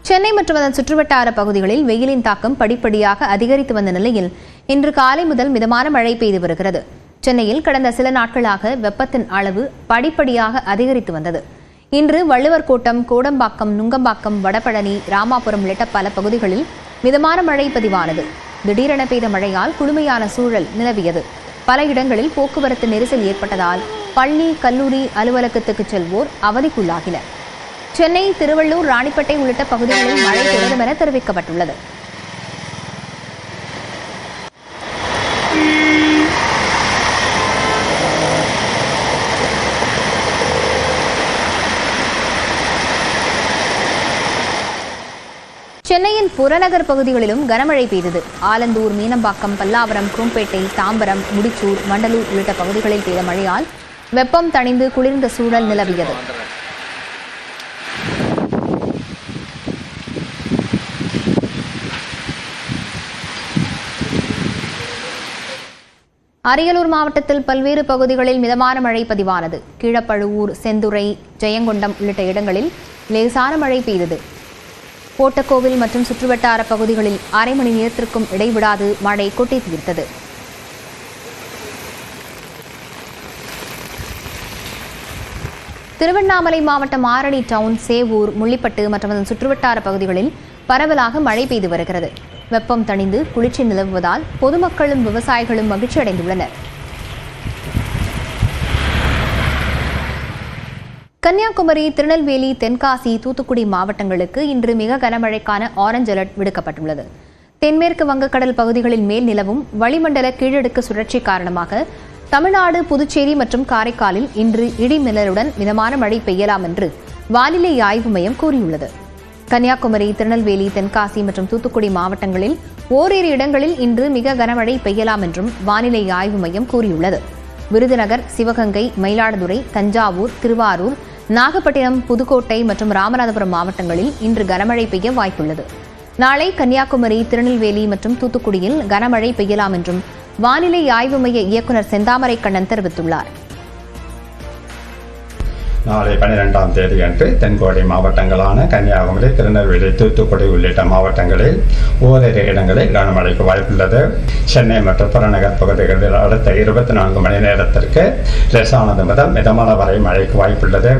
சென்னை மற்றும் அதன் சுற்றுவட்டார பகுதிகளில் வெயிலின் தாக்கம் படிப்படியாக அதிகரித்து வந்த நிலையில் இன்று காலை முதல் மிதமான மழை பெய்து வருகிறது. சென்னையில் கடந்த சில நாட்களாக வெப்பத்தின் அளவு படிப்படியாக அதிகரித்து வந்தது. இன்று வள்ளுவர் கோட்டம், கோடம்பாக்கம், நுங்கம்பாக்கம், வடபழனி, ராமாபுரம் உள்ளிட்ட பல பகுதிகளில் மிதமான மழை பதிவானது. திடீரென பெய்த மழையால் குளுமையான சூழல் நிலவியது. பல இடங்களில் போக்குவரத்து நெரிசல் ஏற்பட்டதால் பள்ளி, கல்லூரி அலுவலகத்துக்கு செல்வோர் அவதிக்குள்ளாகினர். சென்னை, திருவள்ளூர், ராணிப்பேட்டை உள்ளிட்ட பகுதிகளில் மழை தொடரும் என தெரிவிக்கப்பட்டுள்ளது. சென்னையின் புறநகர் பகுதிகளிலும் கனமழை பெய்தது. ஆலந்தூர், மீனம்பாக்கம், பல்லாவரம், குரோம்பேட்டை, தாம்பரம், முடிச்சூர், வண்டலூர் உள்ளிட்ட பகுதிகளில் பெய்த மழையால் வெப்பம் தணிந்து குளிர்ந்த சூழல் நிலவியது. அரியலூர் மாவட்டத்தில் பல்வேறு பகுதிகளில் மிதமான மழை பதிவானது. கீழப்பழுவூர், செந்துறை, ஜெயங்கொண்டம் உள்ளிட்ட இடங்களில் லேசான மழை பெய்தது. கோட்டக்கோவில் மற்றும் சுற்றுவட்டார பகுதிகளில் அரை மணி நேரத்திற்கும் இடைவிடாது மழை கொட்டி தீர்த்தது. திருவண்ணாமலை மாவட்டம் ஆரணி டவுன், சேவூர், முள்ளிப்பட்டு மற்றும் அதன் சுற்றுவட்டார பகுதிகளில் பரவலாக மழை பெய்து வருகிறது. வெப்பம் தணிந்து குளிர்ச்சி நிலவுவதால் பொதுமக்களும் விவசாயிகளும் மகிழ்ச்சி அடைந்துள்ளனர். கன்னியாகுமரி, திருநெல்வேலி, தென்காசி, தூத்துக்குடி மாவட்டங்களுக்கு இன்று மிக கனமழைக்கான ஆரஞ்ச் அலர்ட் விடுக்கப்பட்டுள்ளது. தென்மேற்கு வங்கக்கடல் பகுதிகளில் மேல் நிலவும் வளிமண்டல கீழடுக்கு சுழற்சி காரணமாக தமிழ்நாடு, புதுச்சேரி மற்றும் காரைக்காலில் இன்று இடிமின்னலுடன் மிதமான மழை பெய்யலாம் என்று வானிலை ஆய்வு மையம் கூறியுள்ளது. கன்னியாகுமரி, திருநெல்வேலி, தென்காசி மற்றும் தூத்துக்குடி மாவட்டங்களில் ஓரிரு இடங்களில் இன்று மிக கனமழை பெய்யலாம் என்றும் வானிலை ஆய்வு மையம் கூறியுள்ளது. விருதுநகர், சிவகங்கை, மயிலாடுதுறை, தஞ்சாவூர், திருவாரூர், நாகப்பட்டினம், புதுக்கோட்டை மற்றும் ராமநாதபுரம் மாவட்டங்களில் இன்று கனமழை பெய்ய வாய்ப்புள்ளது. நாளை கன்னியாகுமரி, திருநெல்வேலி மற்றும் தூத்துக்குடியில் கனமழை பெய்யலாம் என்றும் வானிலை ஆய்வு மைய இயக்குநர் செந்தாமரை கண்ணன் தெரிவித்துள்ளார். நாளை 12ஆம் தேதி அன்று தென்கோடி மாவட்டங்களான கன்னியாகுமரி, திருநெல்வேலி, தூத்துக்குடி உள்ளிட்ட மாவட்டங்களில் ஓரிரு இடங்களில் கனமழைக்கு வாய்ப்புள்ளது. சென்னை மற்றும் புறநகர் பகுதிகளில் அடுத்த 24 மணி நேரத்திற்கு லேசானது முதல் மிதமான வரை மழைக்கு வாய்ப்புள்ளது.